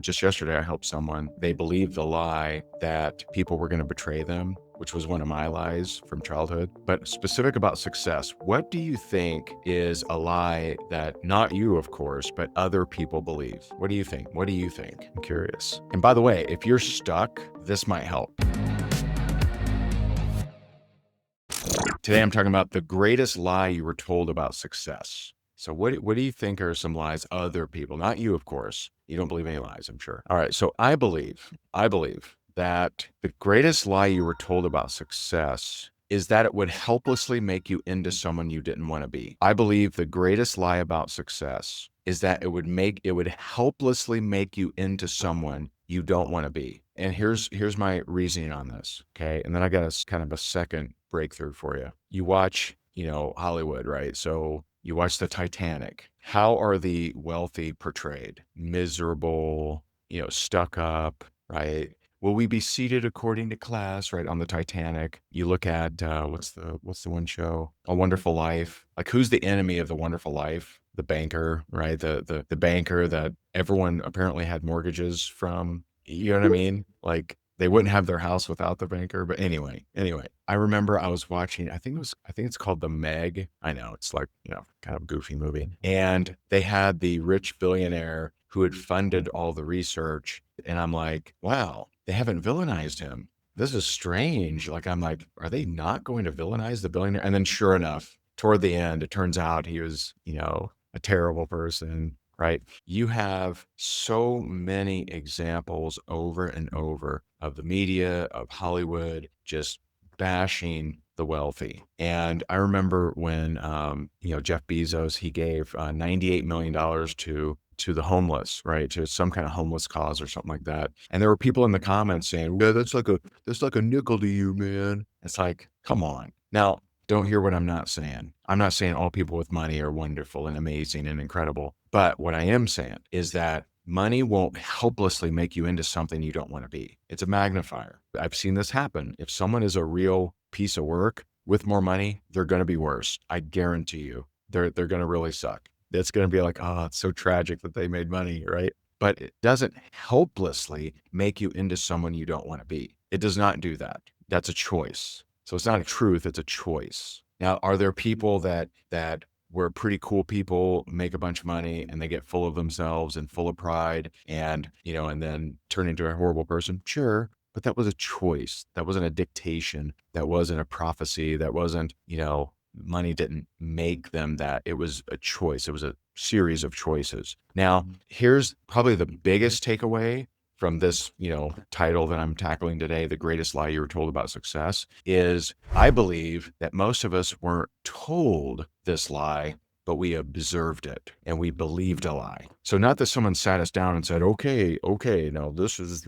Just yesterday, I helped someone. They believed the lie that people were going to betray them, which was one of my lies from childhood. But specific about success, what do you think is a lie that not you, of course, but other people believe? What do you think? What do you think? I'm curious. And by the way, if you're stuck, this might help. Today, I'm talking about the greatest lie you were told about success. So what do you think are some lies other people, not you, of course. You don't believe any lies, I'm sure. All right. So I believe that the greatest lie you were told about success is that it would helplessly make you into someone you didn't want to be. I believe the greatest lie about success is that it would helplessly make you into someone you don't want to be. And here's my reasoning on this. Okay. And then I got kind of a second breakthrough for you. You watch, Hollywood, right? So you watch the Titanic. How are the wealthy portrayed? Miserable, stuck up, right? Will we be seated according to class, right? On the Titanic. You look at what's the one show? A Wonderful Life. Like, who's the enemy of The Wonderful Life? The banker, right? The banker that everyone apparently had mortgages from. You know what I mean? Like, they wouldn't have their house without the banker. But anyway, I remember I was watching, I think it's called The Meg. I know it's like, kind of goofy movie. And they had the rich billionaire who had funded all the research. And I'm like, wow, they haven't villainized him. This is strange. Like, I'm like, are they not going to villainize the billionaire? And then sure enough, toward the end, it turns out he was, a terrible person. Right. You have so many examples over and over of the media, of Hollywood, just bashing the wealthy. And I remember when, Jeff Bezos, he gave $98 million to the homeless, right? To some kind of homeless cause or something like that. And there were people in the comments saying, yeah, that's like a nickel to you, man. It's like, come on. Now, don't hear what I'm not saying. I'm not saying all people with money are wonderful and amazing and incredible. But what I am saying is that money won't helplessly make you into something you don't want to be. It's a magnifier. I've seen this happen. If someone is a real piece of work with more money, they're going to be worse. I guarantee you. They're going to really suck. It's going to be like, oh, it's so tragic that they made money, right? But it doesn't helplessly make you into someone you don't want to be. It does not do that. That's a choice. So it's not a truth, it's a choice. Now, are there people that were pretty cool people, make a bunch of money, and they get full of themselves and full of pride and, and then turn into a horrible person? Sure. But that was a choice. That wasn't a dictation. That wasn't a prophecy. That wasn't, money didn't make them that. It was a choice. It was a series of choices. Now, here's probably the biggest takeaway from this, title that I'm tackling today, The Greatest Lie You Were Told About Success, is I believe that most of us weren't told this lie, but we observed it and we believed a lie. So not that someone sat us down and said, okay, no, this is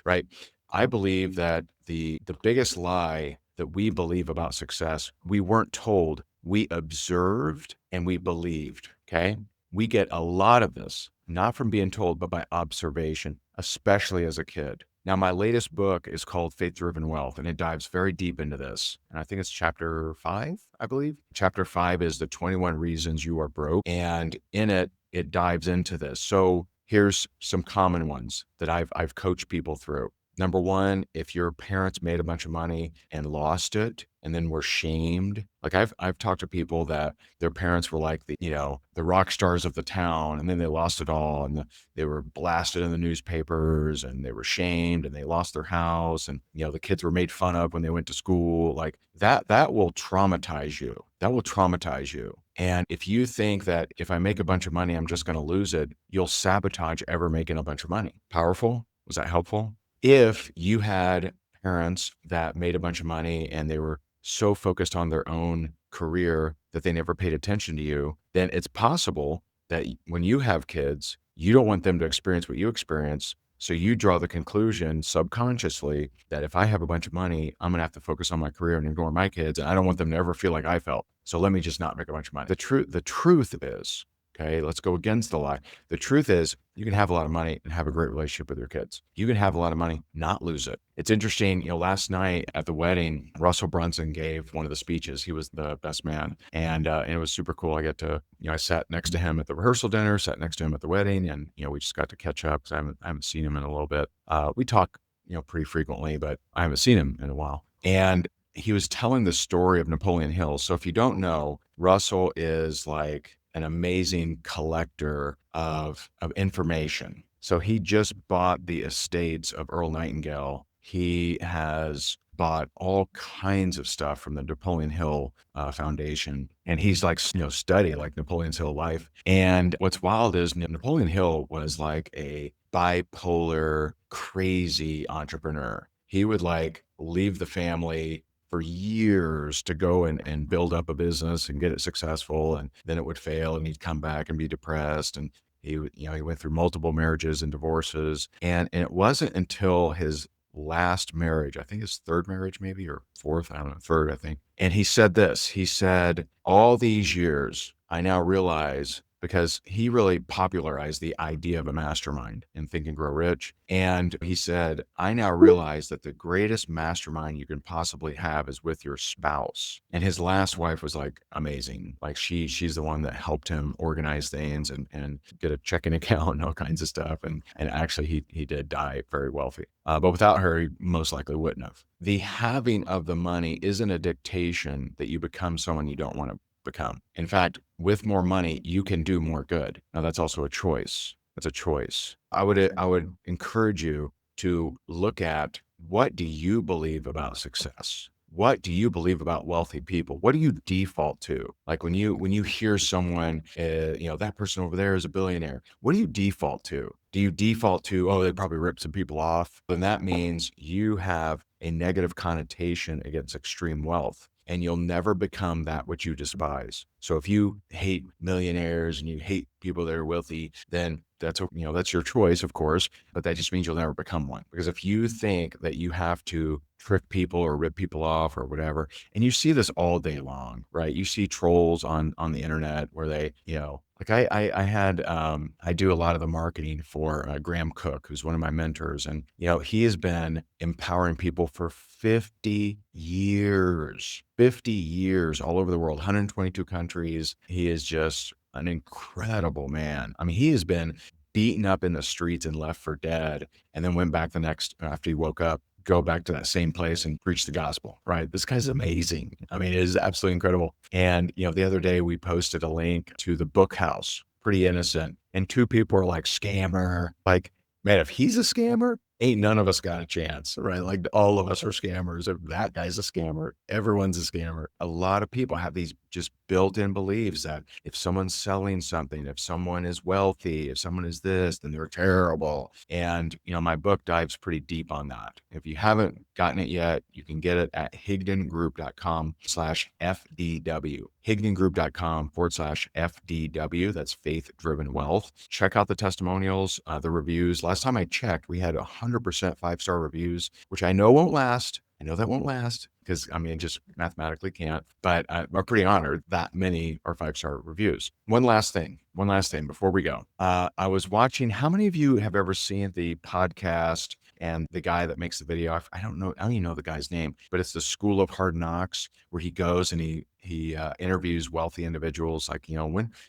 right. I believe that the biggest lie that we believe about success, we weren't told, we observed and we believed. Okay. We get a lot of this, not from being told, but by observation, especially as a kid. Now, my latest book is called Faith-Driven Wealth, and it dives very deep into this. And I think it's chapter 5, I believe. Chapter 5 is the 21 reasons you are broke. And in it, it dives into this. So here's some common ones that I've coached people through. Number one, if your parents made a bunch of money and lost it and then were shamed. Like I've talked to people that their parents were like the rock stars of the town, and then they lost it all, and they were blasted in the newspapers, and they were shamed, and they lost their house, and the kids were made fun of when they went to school. Like that will traumatize you. That will traumatize you. And if you think that if I make a bunch of money, I'm just going to lose it, you'll sabotage ever making a bunch of money. Powerful? Was that helpful? If you had parents that made a bunch of money and they were so focused on their own career that they never paid attention to you, then it's possible that when you have kids, you don't want them to experience what you experience. So you draw the conclusion subconsciously that if I have a bunch of money, I'm going to have to focus on my career and ignore my kids. And I don't want them to ever feel like I felt. So let me just not make a bunch of money. The truth is, Okay, let's go against the lie. The truth is, you can have a lot of money and have a great relationship with your kids. You can have a lot of money, not lose it. It's interesting, last night at the wedding, Russell Brunson gave one of the speeches. He was the best man. And it was super cool. I get to, I sat next to him at the rehearsal dinner, sat next to him at the wedding, and, we just got to catch up because I haven't seen him in a little bit. We talk, pretty frequently, but I haven't seen him in a while. And he was telling the story of Napoleon Hill. So if you don't know, Russell is like an amazing collector of information. So he just bought the estates of Earl Nightingale. He has bought all kinds of stuff from the Napoleon Hill Foundation, and he's like studied like Napoleon's Hill life. And what's wild is Napoleon Hill was like a bipolar, crazy entrepreneur. He would like leave the family for years to go and build up a business and get it successful. And then it would fail and he'd come back and be depressed. And he went through multiple marriages and divorces. And it wasn't until his last marriage, I think his third marriage, maybe, or fourth, I don't know, third, I think. And he said this, he said, all these years, I now realize, because he really popularized the idea of a mastermind in Think and Grow Rich. And he said, I now realize that the greatest mastermind you can possibly have is with your spouse. And his last wife was like amazing. Like she's the one that helped him organize things and get a checking account and all kinds of stuff. And actually he did die very wealthy. But without her, he most likely wouldn't have. The having of the money isn't a dictation that you become someone you don't want to become. In fact, with more money, you can do more good. Now that's also a choice. That's a choice. I would encourage you to look at, what do you believe about success? What do you believe about wealthy people? What do you default to? Like when you hear someone, that person over there is a billionaire. What do you default to? Do you default to, oh, they probably ripped some people off? Then that means you have a negative connotation against extreme wealth. And you'll never become that which you despise. So if you hate millionaires and you hate people that are wealthy, then that's your choice, of course, but that just means you'll never become one. Because if you think that you have to trick people or rip people off or whatever, and you see this all day long, right? You see trolls on the internet where they, like I do a lot of the marketing for Graham Cook, who's one of my mentors. And, he has been empowering people for 50 years all over the world, 122 countries. He is just an incredible man. I mean, he has been beaten up in the streets and left for dead, and then went back after he woke up, go back to that same place and preach the gospel, right? This guy's amazing. I mean, it is absolutely incredible. And, the other day we posted a link to the book house, Pretty Innocent, and two people are like, scammer. Like, man, if he's a scammer, ain't none of us got a chance, right? Like all of us are scammers. If that guy's a scammer, everyone's a scammer. A lot of people have these just built-in beliefs that if someone's selling something, if someone is wealthy, if someone is this, then they're terrible. And, my book dives pretty deep on that. If you haven't gotten it yet, you can get it at higdongroup.com/FDW. higdongroup.com/FDW. That's faith-driven wealth. Check out the testimonials, the reviews. Last time I checked, we had 100% 5-star reviews, which I know won't last. I know that won't last because, just mathematically can't, but I'm pretty honored that many are 5-star reviews. One last thing before we go. I was watching, how many of you have ever seen the podcast and the guy that makes the video? I don't even know the guy's name, but it's the School of Hard Knocks, where he goes and he interviews wealthy individuals. Like,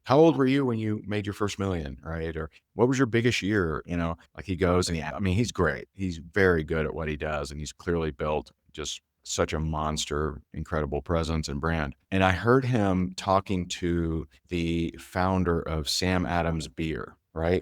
how old were you when you made your first million, right? Or what was your biggest year? Like he goes and he's great. He's very good at what he does. And he's clearly built just such a monster, incredible presence and brand. And I heard him talking to the founder of Sam Adams Beer, right?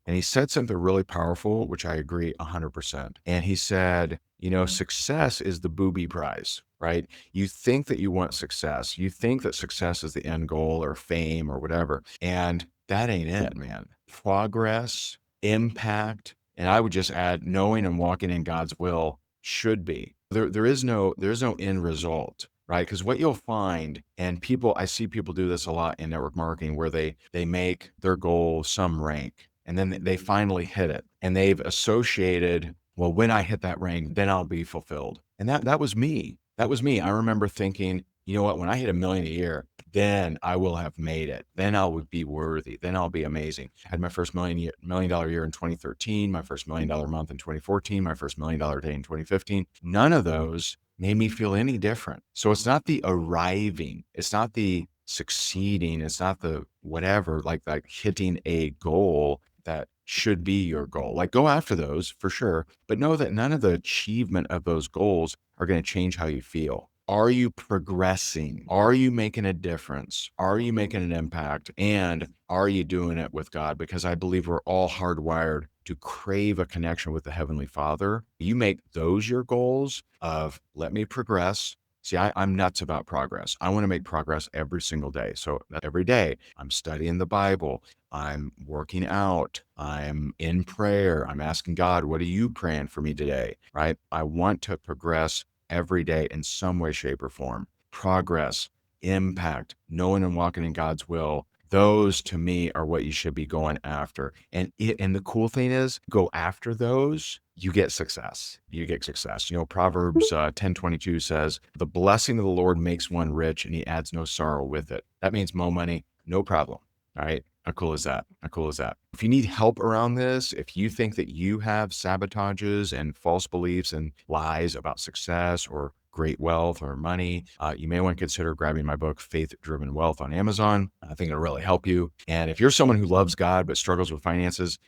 And he said something really powerful, which I agree 100%. And he said, success is the booby prize, right? You think that you want success. You think that success is the end goal or fame or whatever. And that ain't it, man. Progress, impact, and I would just add knowing and walking in God's will should be. There's no end result, right? Because what you'll find, and I see people do this a lot in network marketing, where they make their goal some rank, and then they finally hit it, and they've associated, well, when I hit that rank, then I'll be fulfilled. And that was me. I remember thinking, you know what, when I hit 1 million a year, then I will have made it. Then I would be worthy. Then I'll be amazing. I had my first $1 million year in 2013, my first $1 million month in 2014, my first $1 million day in 2015. None of those made me feel any different. So it's not the arriving, it's not the succeeding, it's not the whatever, like hitting a goal that should be your goal. Like, go after those for sure, but know that none of the achievement of those goals are going to change how you feel. Are you progressing? Are you making a difference? Are you making an impact? And are you doing it with God? Because I believe we're all hardwired to crave a connection with the Heavenly Father. You make those your goals of, let me progress. See, I'm nuts about progress. I want to make progress every single day. So every day I'm studying the Bible, I'm working out, I'm in prayer, I'm asking God, what are you praying for me today? Right? I want to progress every day in some way, shape, or form. Progress, impact, knowing and walking in God's will. Those to me are what you should be going after. And the cool thing is, go after those, you get success. You get success. Proverbs 10:22 says, the blessing of the Lord makes one rich and he adds no sorrow with it. That means more money, no problem. All right. How cool is that? How cool is that? If you need help around this, if you think that you have sabotages and false beliefs and lies about success or great wealth or money, you may want to consider grabbing my book, Faith Driven Wealth, on Amazon. I think it'll really help you. And if you're someone who loves God but struggles with finances,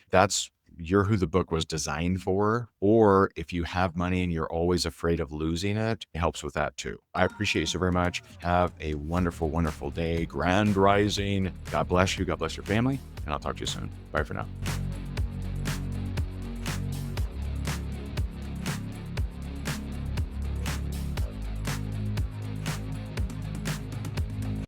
you're who the book was designed for. Or if you have money and you're always afraid of losing it, it helps with that too. I appreciate you so very much. Have a wonderful, wonderful day. Grand rising. God bless you. God bless your family. And I'll talk to you soon. Bye for now.